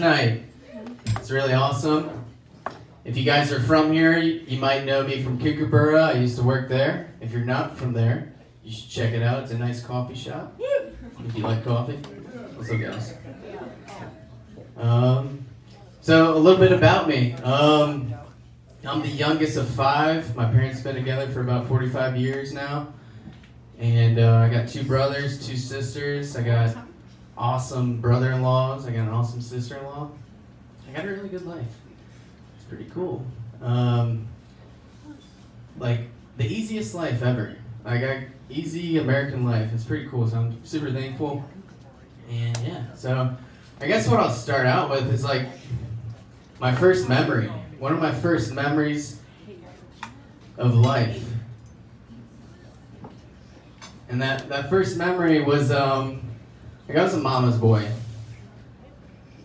tonight. It's really awesome. If you guys are from here, you might know me from Kookaburra. I used to work there. If you're not from there, you should check it out. It's a nice coffee shop. If you like coffee. What's up, guys? So a little bit about me. I'm the youngest of 5. My parents have been together for about 45 years now. And I got 2 brothers, 2 sisters. I got awesome brother-in-laws. I got an awesome sister-in-law. I got a really good life. It's pretty cool. Like, the easiest life ever. I got easy American life. It's pretty cool, so I'm super thankful. And yeah, so I guess what I'll start out with is like my first memory. One of my first memories of life. And that first memory was, like I was a mama's boy.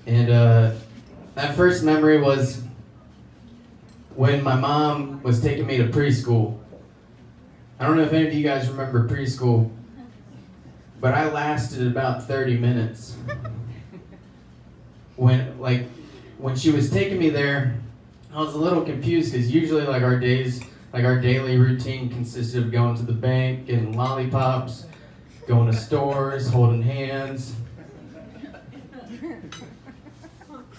And that first memory was when my mom was taking me to preschool. I don't know if any of you guys remember preschool, but I lasted about 30 minutes. When she was taking me there, I was a little confused because usually like our daily routine consisted of going to the bank, getting lollipops, going to stores, holding hands.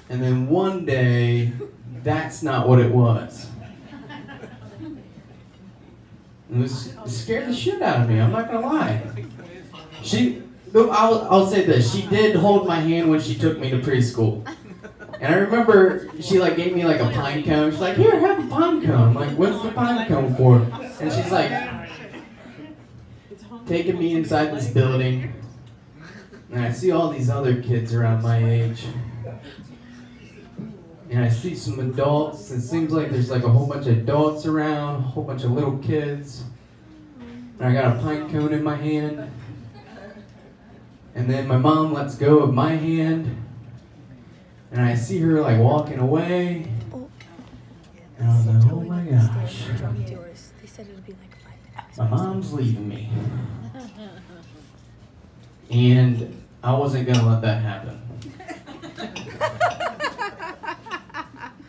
And then one day, that's not what it was. It scared the shit out of me, I'm not gonna lie. I'll say this, she did hold my hand when she took me to preschool. And I remember she like gave me like a pine cone. She's like, here, have a pine cone. I'm like, what's the pine cone for? And she's like, taking me inside this building. And I see all these other kids around my age. And I see some adults. It seems like there's like a whole bunch of adults around, a whole bunch of little kids. And I got a pine cone in my hand. And then my mom lets go of my hand. And I see her like walking away. And I was like, oh my gosh. My mom's leaving me. And I wasn't gonna let that happen.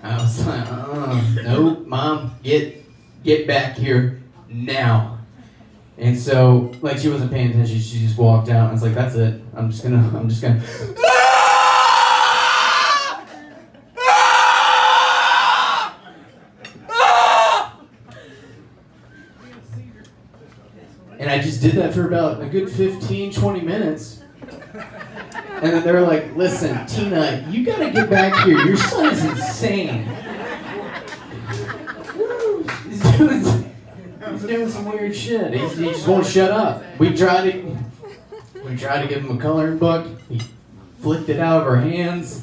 I was like, nope, Mom, get back here now. And so, like, she wasn't paying attention. She just walked out. And I was like, that's it. I'm just gonna. And I just did that for about a good 15, 20 minutes. And then they were like, listen, Tina, you gotta get back here. Your son is insane. He's doing some weird shit. He just won't shut up. We tried to give him a coloring book. He flicked it out of our hands.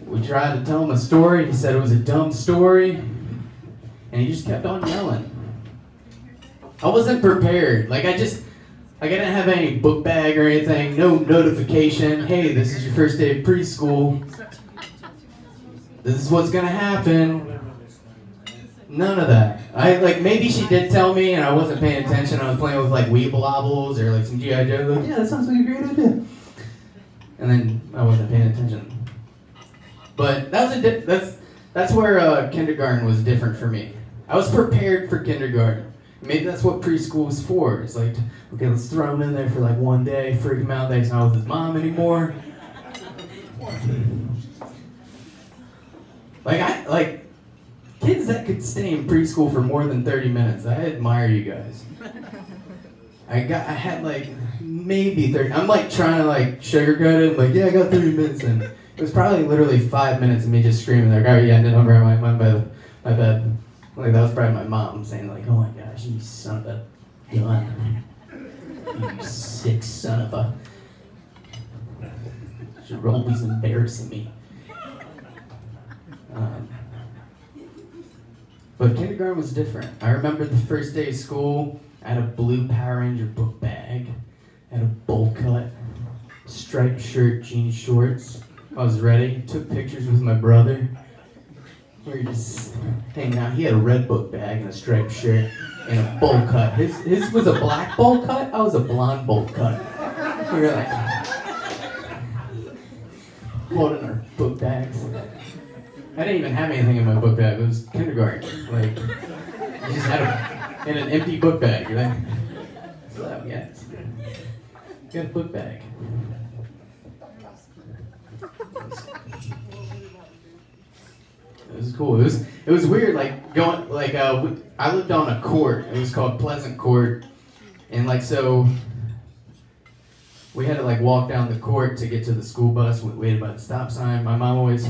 We tried to tell him a story. He said it was a dumb story. And he just kept on yelling. I wasn't prepared. Like I didn't have any book bag or anything, no notification. Hey, this is your first day of preschool. This is what's gonna happen. None of that. Maybe she did tell me and I wasn't paying attention. I was playing with like Weeblobbles or like some G.I. Joe. Like, yeah, that sounds like a great idea. And then I wasn't paying attention. But that's where kindergarten was different for me. I was prepared for kindergarten. Maybe that's what preschool is for. It's like, okay, let's throw him in there for like one day, freak him out that he's not with his mom anymore. Like kids that could stay in preschool for more than 30 minutes. I admire you guys. I had like maybe 30. I'm like trying to like sugarcoat it. I'm like, yeah, I got 30 minutes in. It was probably literally 5 minutes of me just screaming like, oh yeah, no, grab my bed. Like that was probably my mom saying like, oh my gosh, you son of a gun. You sick son of a... You're always embarrassing me. But kindergarten was different. I remember the first day of school, I had a blue Power Ranger book bag, I had a bowl cut, striped shirt, jean shorts. I was ready, took pictures with my brother. We were just hanging out. He had a red book bag and a striped shirt and a bowl cut. His was a black bowl cut. I was a blonde bowl cut. We were like, holding our book bags. I didn't even have anything in my book bag. It was kindergarten. Like, you just had an empty book bag. You're like, what's up, guys? Got a book bag. It was cool. It was weird. Like going like I lived on a court. It was called Pleasant Court, and like so. We had to like walk down the court to get to the school bus. We waited by the stop sign. My mom always.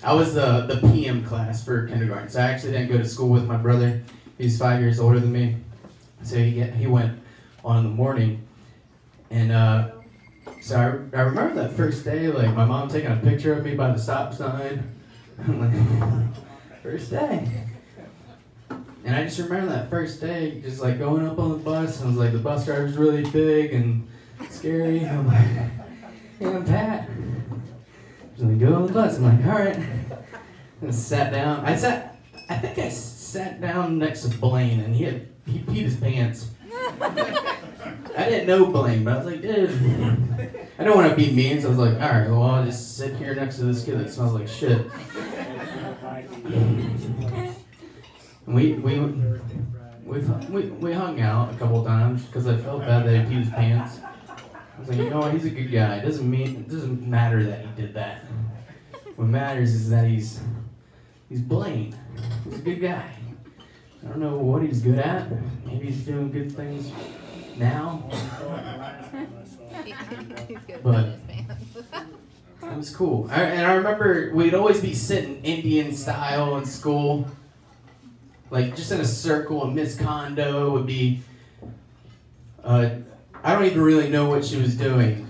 I was the PM class for kindergarten, so I actually didn't go to school with my brother. He's 5 years older than me, so he went on in the morning, and so I remember that first day, like my mom taking a picture of me by the stop sign. I'm like, first day. And I just remember that first day, just like going up on the bus. I was like, the bus driver's really big and scary. I'm like, hey, I'm Pat. Just like, go on the bus. I'm like, all right. And sat down. I think I sat down next to Blaine, and he peed his pants. I didn't know Blaine, but I was like, dude, I don't want to be mean, so I was like, all right, well, I'll just sit here next to this kid that smells like shit. We hung out a couple of times because I felt bad that he peed his pants. I was like, you know what, he's a good guy. It doesn't matter that he did that. What matters is that he's Blaine. He's a good guy. I don't know what he's good at. Maybe he's doing good things now. But it was cool. And I remember we'd always be sitting Indian style in school. Like just in a circle, and Miss Kondo would be, I don't even really know what she was doing.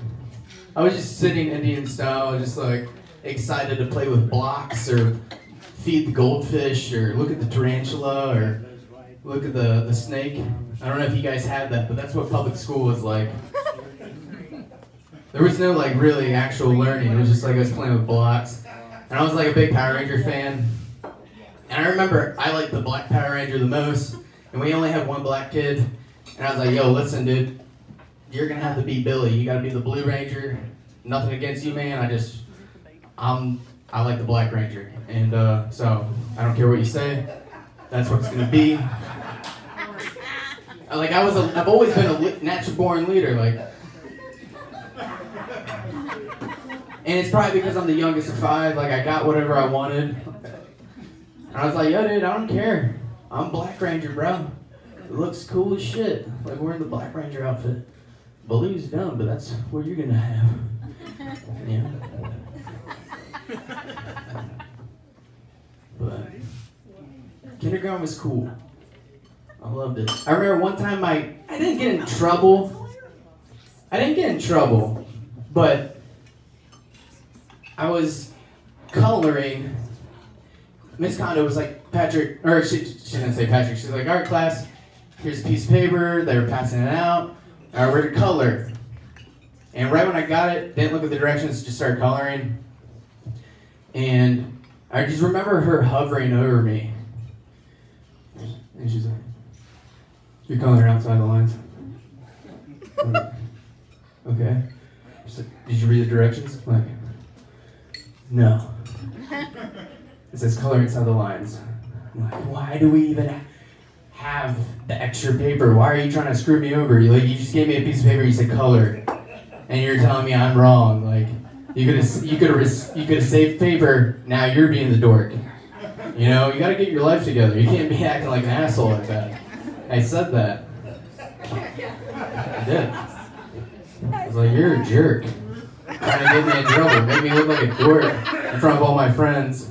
I was just sitting Indian style, just like excited to play with blocks or feed the goldfish or look at the tarantula or look at the snake. I don't know if you guys had that, but that's what public school was like. There was no like really actual learning. It was just like I was playing with blocks. And I was like a big Power Ranger fan. And I remember I liked the black Power Ranger the most, and we only had one black kid. And I was like, yo, listen, dude, you're gonna have to be Billy. You gotta be the Blue Ranger. Nothing against you, man. I like the Black Ranger. And so I don't care what you say. That's what it's gonna be. Like I've always been a natural born leader. Like, and it's probably because I'm the youngest of 5. Like I got whatever I wanted. And I was like, yo, dude, I don't care. I'm Black Ranger, bro. It looks cool as shit. Like wearing the Black Ranger outfit. Blue's dumb, but that's what you're gonna have. Yeah. But kindergarten was cool. I loved it. I remember one time I didn't get in trouble. But I was coloring. Miss Kondo was like, Patrick, or she didn't say Patrick, she's like, all right, class, here's a piece of paper, they were passing it out, all right, we're to color. And right when I got it, didn't look at the directions, just started coloring. And I just remember her hovering over me. And she's like, you're coloring outside the lines. Okay. She's like, did you read the directions? I'm like, no. It says color inside the lines. I'm like, why do we even have the extra paper? Why are you trying to screw me over? You just gave me a piece of paper, you said color, and you're telling me I'm wrong. Like, you could have saved paper. Now you're being the dork. You know, you gotta get your life together. You can't be acting like an asshole like that. I said that. I did. I was like, you're a jerk. Trying to get me in trouble, make me look like a dork in front of all my friends.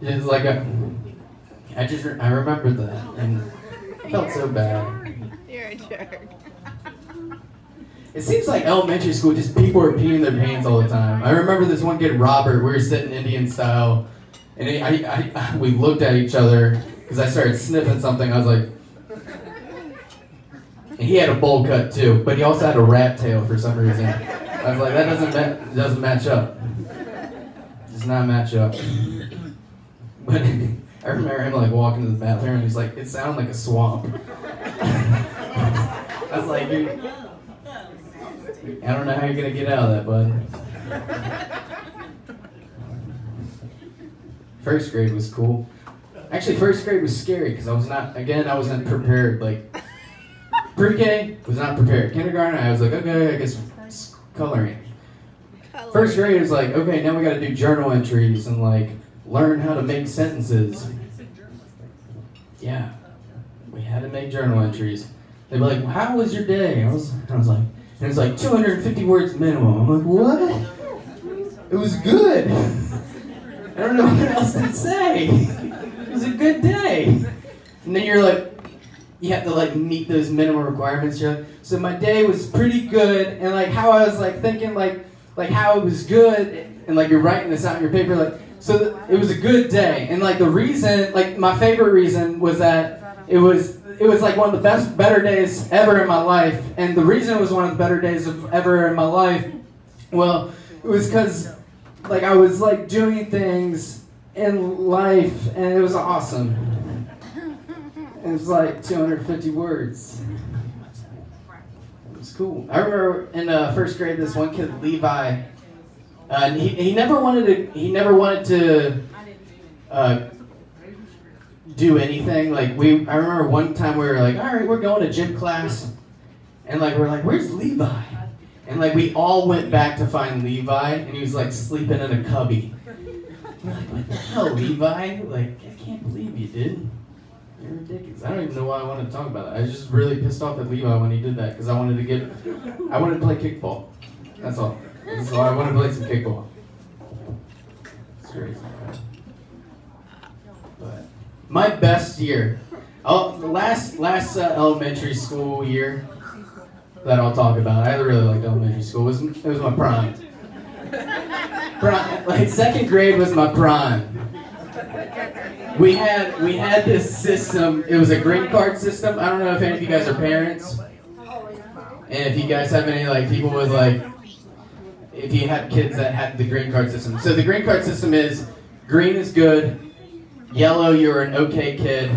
It's like I remembered that, and I felt so bad. You're a jerk. It seems like elementary school, just people are peeing their pants all the time. I remember this one kid, Robert, we were sitting Indian style, and we looked at each other, because I started sniffing something, I was like, and he had a bowl cut too, but he also had a rat tail for some reason. I was like, that doesn't match up. Does not match up. But I remember him like walking to the bathroom and he's like, it sounded like a swamp. I was like, dude, I don't know how you're gonna get out of that, bud. First grade was cool. Actually, first grade was scary because I wasn't prepared. Like, pre-K was not prepared. Kindergarten, I was like, okay, I guess it's coloring. First grade was like, okay, now we got to do journal entries and like learn how to make sentences. Yeah, we had to make journal entries. They'd be like, well, how was your day? I was like, and it's like 250 words minimum. I'm like, what? It was good. I don't know what else to say. It was a good day. And then you're like, you have to like meet those minimum requirements. You're like, so my day was pretty good, and like how I was like thinking like how it was good, and like you're writing this out in your paper, like so it was a good day, and like the reason, like my favorite reason was that it was like one of the better days ever in my life, and the reason it was one of the better days ever in my life, well, it was because like I was like doing things in life, and it was awesome. It was like 250 words. It was cool. I remember in first grade, this one kid, Levi, he never wanted to do anything. Like I remember one time we were like, all right, we're going to gym class, and like we're like, where's Levi? And like we all went back to find Levi, and he was like sleeping in a cubby. We're like, what the hell, Levi? Like, I can't believe you did. You're ridiculous. I don't even know why I wanted to talk about that. I was just really pissed off at Levi when he did that because I wanted to play kickball. That's all. So I wanted to play some kickball. It's crazy. But my best year, the last elementary school year that I'll talk about. I really liked elementary school. It was my prime. Like second grade was my prime. We had this system. It was a green card system. I don't know if any of you guys are parents, and if you guys have any like people with like, if you had kids that had the green card system. So the green card system is green is good, yellow you're an okay kid,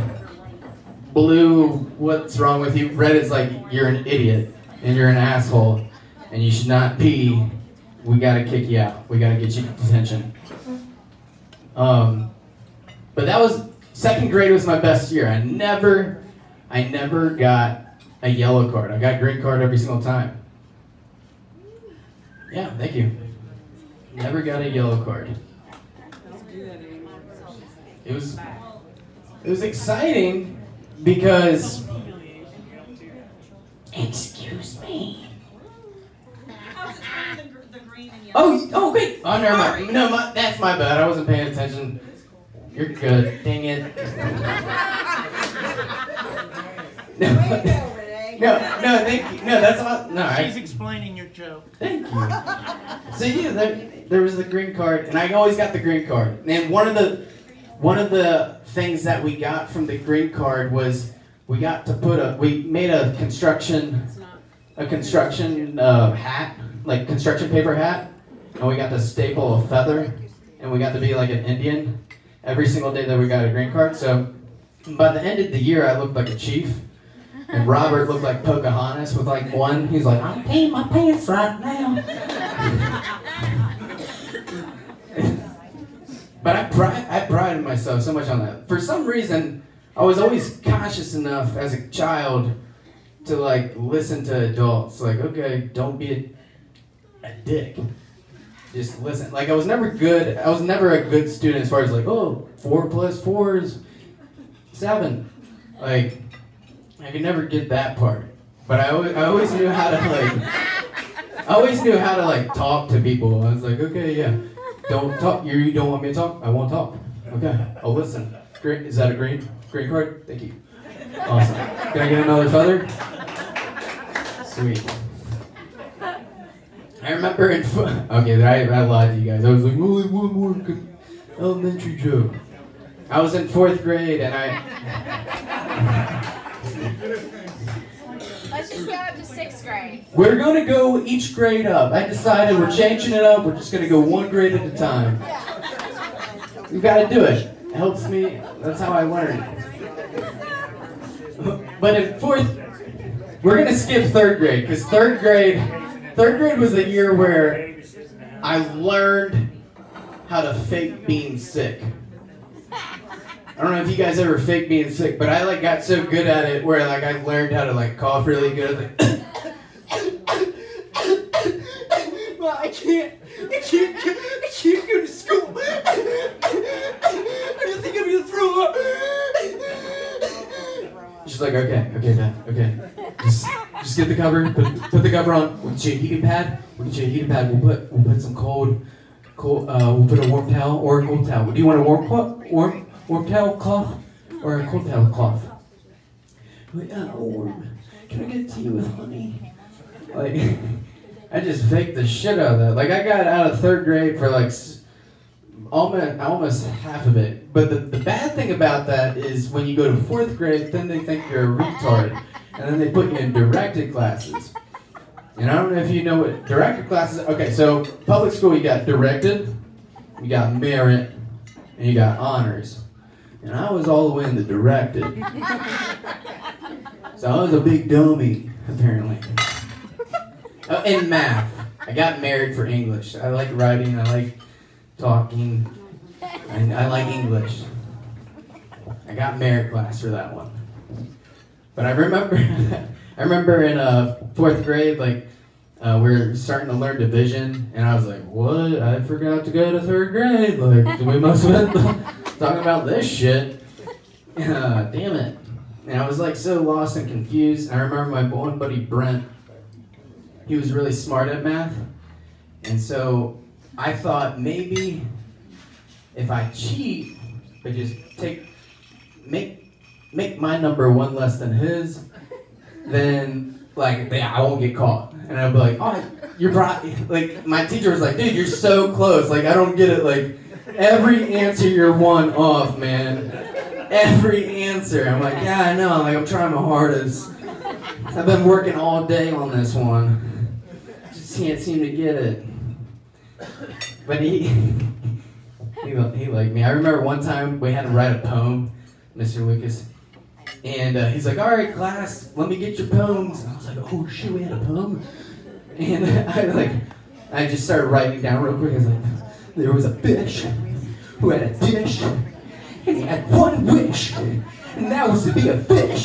blue what's wrong with you, red is like you're an idiot and you're an asshole and you should not pee. We gotta kick you out. We gotta get you detention. But that was, second grade was my best year. I never got a yellow card. I got green card every single time. Yeah, thank you. Never got a yellow card. It was exciting because, excuse me. Oh, wait. Oh, never mind. No, that's my bad. I wasn't paying attention. You're good. Dang it. No, thank you. No, that's all. No, She's explaining your joke. Thank you. So yeah, there was the green card, and I always got the green card. And one of the things that we got from the green card was we got to we made a construction hat, like construction paper hat, and we got to staple a feather, and we got to be like an Indian every single day that we got a green card. So by the end of the year, I looked like a chief, and Robert looked like Pocahontas with like one. He's like, I'm peeing my pants right now. But I prided myself so much on that. For some reason, I was always cautious enough as a child to like listen to adults. Like, okay, don't be a dick. Just listen. Like I was never a good student as far as like, oh, 4 + 4 is 7. Like I could never get that part. But I always knew how to like talk to people. I was like, okay, yeah. Don't talk. You don't want me to talk? I won't talk. Okay, I'll listen. Great. Is that a green card? Thank you. Awesome. Can I get another feather? Sweet. I remember okay, I lied to you guys. I was like, only one more elementary joke. I was in 4th grade and Let's just go up to 6th grade. We're going to go each grade up. I decided we're changing it up. We're just going to go one grade at a time. You've got to do it. It helps me. That's how I learn. But in 4th, we're going to skip 3rd grade because 3rd grade was the year where I learned how to fake being sick. I don't know if you guys ever fake being sick, but I like got so good at it where like I learned how to like cough really good. Like, well, I can't go to school. I don't think I'm gonna throw up. She's like, okay, Dad, okay. Just get the cover, put the cover on. We'll get you a heating pad. We'll put some cold. We'll put a warm towel or a cold towel. Do you want a warm towel cloth or a cold towel cloth? Like, warm. Can I get it to you with honey? Like, I just faked the shit out of that. Like, I got out of 3rd grade for like almost half of it. But the bad thing about that is when you go to 4th grade, then they think you're a retard, and then they put you in directed classes. And I don't know if you know what directed classes. Okay, so public school, you got directed, you got merit, and you got honors. And I was all the way in the directed. So I was a big dummy, apparently. Oh, in math. I got merit for English. I like writing, I like talking, and I like English. I got merit class for that one. But I remember in 4th grade, like, we were starting to learn division, and I was like, what? I forgot to go to 3rd grade. Like, we must have been talking about this shit. Damn it. And I was like so lost and confused. I remember my one buddy, Brent, he was really smart at math. And so I thought maybe if I cheat, but just make my number 1 less than his, then like I won't get caught. And I'd be like, oh, you're probably, like, my teacher was like, dude, you're so close. Like, I don't get it. Like, every answer you're 1 off, man. Every answer. I'm like, yeah, I know. I'm trying my hardest. I've been working all day on this one. Just can't seem to get it. But he liked me. I remember one time we had to write a poem, Mr. Lucas. And he's like, all right, class, let me get your poems. And I was like, oh shit, we had a poem? And I just started writing down real quick. I was like, there was a fish who had a dish, and he had 1 wish, and that was to be a fish.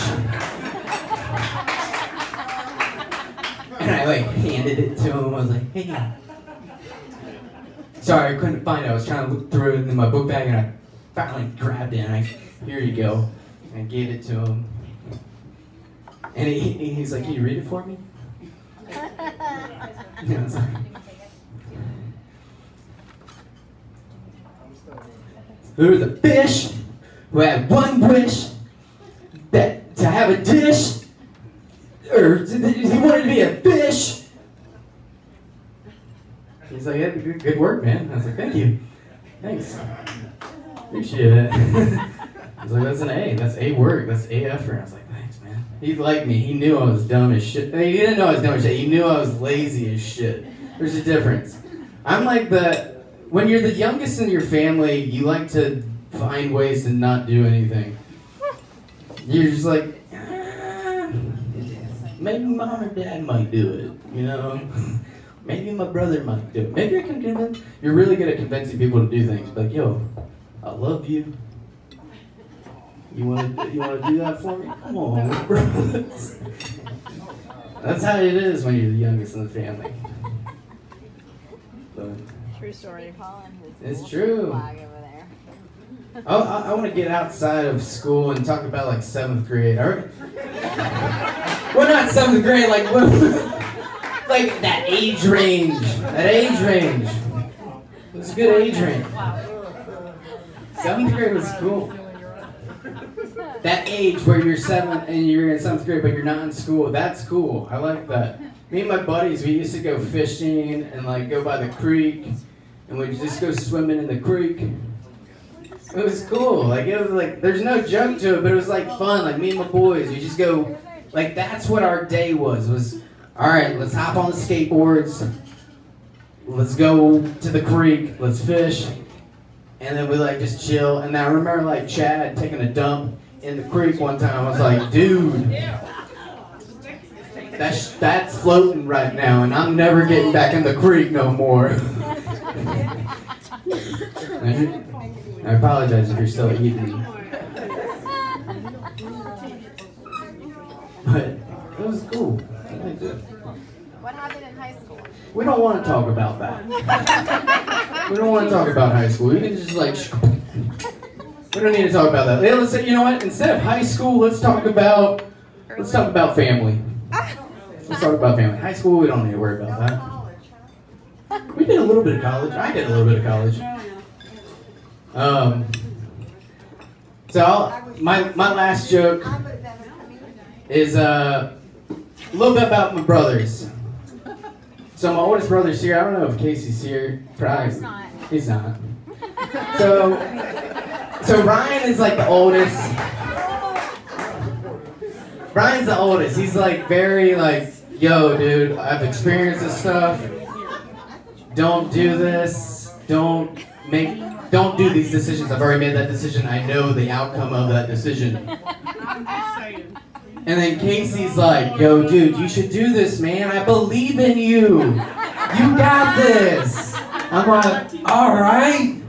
And I handed it to him. I was like, hey. Sorry, I couldn't find it. I was trying to look through it in my book bag, and I finally grabbed it, and here you go. And I gave it to him. And he's like, can you read it for me? And I was like, there was a fish who had 1 wish, that to have a dish, or he wanted to be a fish. He's like, yeah, good work, man. I was like, thank you. Thanks. Appreciate it. I was like, that's an A. That's A work. That's A effort. I was like, thanks, man. He liked me. He knew I was dumb as shit. He didn't know I was dumb as shit. He knew I was lazy as shit. There's a difference. I'm like when you're the youngest in your family, you like to find ways to not do anything. You're just like, maybe mom or dad might do it, you know? Maybe my brother might do it. Maybe I can convince. You're really good at convincing people to do things. Like, yo, I love you. You wanna do that for me? Come on, bro. That's how it is when you're the youngest in the family. But True story. It's true. Flag over there. I want to get outside of school and talk about like 7th grade. All right? Well, not 7th grade, like like that age range. That age range. It was a good age range. 7th grade was cool. That age where you're 7 and you're in 7th grade, but you're not in school. That's cool. I like that. Me and my buddies, we used to go fishing and like go by the creek, and we'd just go swimming in the creek. It was cool. Like, it was like, there's no joke to it, but it was like fun. Like, me and my boys, we just go, like, that's what our day was, all right, let's hop on the skateboards, let's go to the creek, let's fish, and then we like just chill. And I remember like Chad taking a dump in the creek one time. I was like, dude, that's floating right now, and I'm never getting back in the creek no more. I apologize if you're still eating. But it was cool. I liked it. What happened in high school? We don't want to talk about that. We don't want to talk about high school. You can just like, we don't need to talk about that. Hey, let's say, you know what? Instead of high school, let's talk about family. Let's talk about family. High school, we don't need to worry about that. We did a little bit of college. I did a little bit of college. So my last joke is a little bit about my brothers. So my oldest brother's here. I don't know if Casey's here. Probably. He's not. So Ryan is like the oldest. Ryan's the oldest. He's like very like, yo, dude, I've experienced this stuff. Don't do this. Don't do these decisions. I've already made that decision. I know the outcome of that decision. And then Casey's like, yo, dude, you should do this, man. I believe in you. You got this. I'm like, all right.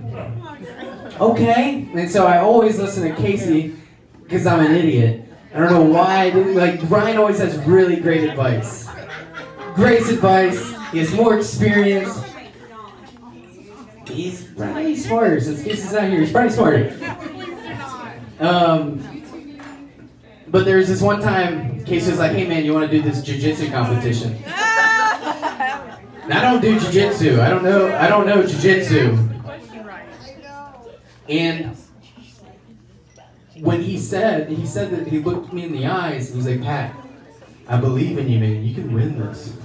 Okay. And so I always listen to Casey because I'm an idiot. I don't know why. Like, Ryan always has really great advice. Great advice. He has more experience. He's probably smarter since Casey's not here. He's probably smarter. But there was this one time, Casey was like, hey man, you want to do this jiu-jitsu competition? And I don't do jiu-jitsu. I don't know jiu-jitsu. And when he said that he looked me in the eyes and he's like, Pat, I believe in you, man. You can win this.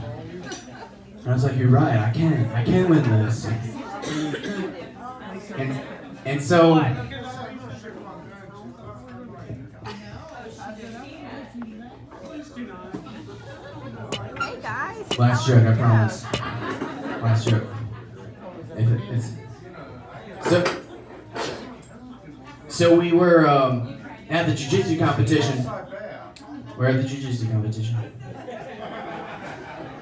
And I was like, you're right. I can win this. And so. Hey guys. Last joke, I promise. Last joke. So we were at the jiu-jitsu competition. We're at the jiu-jitsu competition.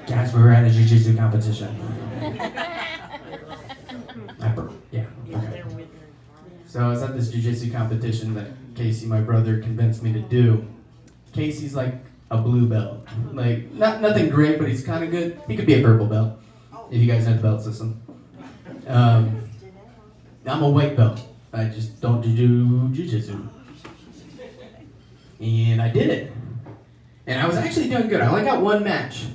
Guys, we were at a jiu-jitsu competition. Yeah, okay. So I was at this jiu-jitsu competition that Casey, my brother, convinced me to do. Casey's like a blue belt. Like, nothing great, but he's kind of good. He could be a purple belt, if you guys know the belt system. I'm a white belt. I just don't do jiu-jitsu. And I did it. And I was actually doing good. I only got one match.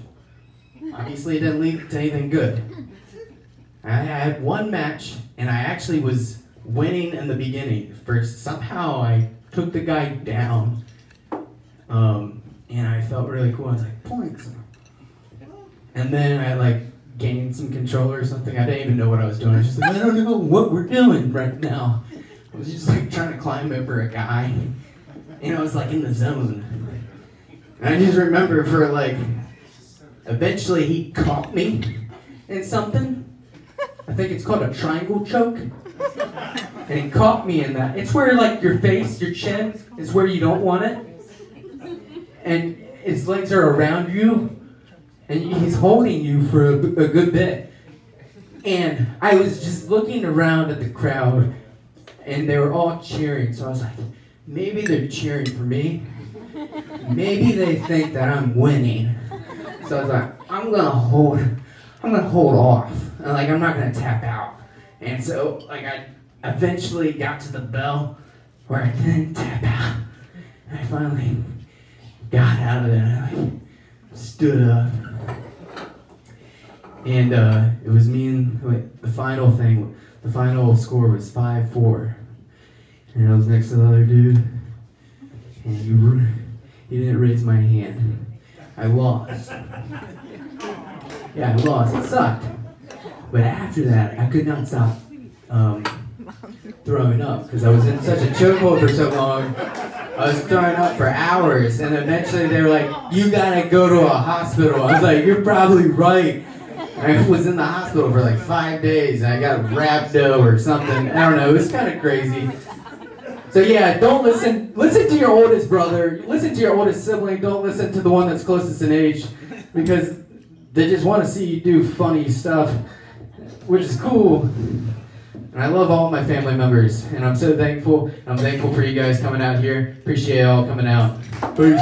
Obviously, it didn't lead to anything good. I had one match, and I actually was winning in the beginning. First, somehow I took the guy down. And I felt really cool. I was like, points. And then I like gained some control or something. I didn't even know what I was doing. I was just like, I don't know what we're doing right now. I was just like trying to climb over a guy. And I was like in the zone. And I just remember for like, eventually he caught me in something. I think it's called a triangle choke. And he caught me in that. It's where like your face, your chin is where you don't want it. And his legs are around you. And he's holding you for a good bit. And I was just looking around at the crowd. And they were all cheering. So I was like, maybe they're cheering for me. Maybe they think that I'm winning. So I was like, I'm gonna hold off. And like, I'm not gonna tap out. And so like I eventually got to the bell where I didn't tap out. And I finally got out of there and I like stood up. And it was me and the final score was 5-4. And I was next to the other dude. And he didn't raise my hand. I lost. Yeah, I lost. It sucked. But after that, I could not stop throwing up because I was in such a chokehold for so long. I was throwing up for hours, and eventually they were like, "You gotta go to a hospital." I was like, "You're probably right." I was in the hospital for like 5 days. I got rhabdo or something. I don't know. It was kind of crazy. So yeah, don't listen. Listen to your oldest brother. Listen to your oldest sibling. Don't listen to the one that's closest in age, because they just want to see you do funny stuff, which is cool. And I love all my family members, and I'm so thankful. I'm thankful for you guys coming out here. Appreciate y'all coming out. Peace.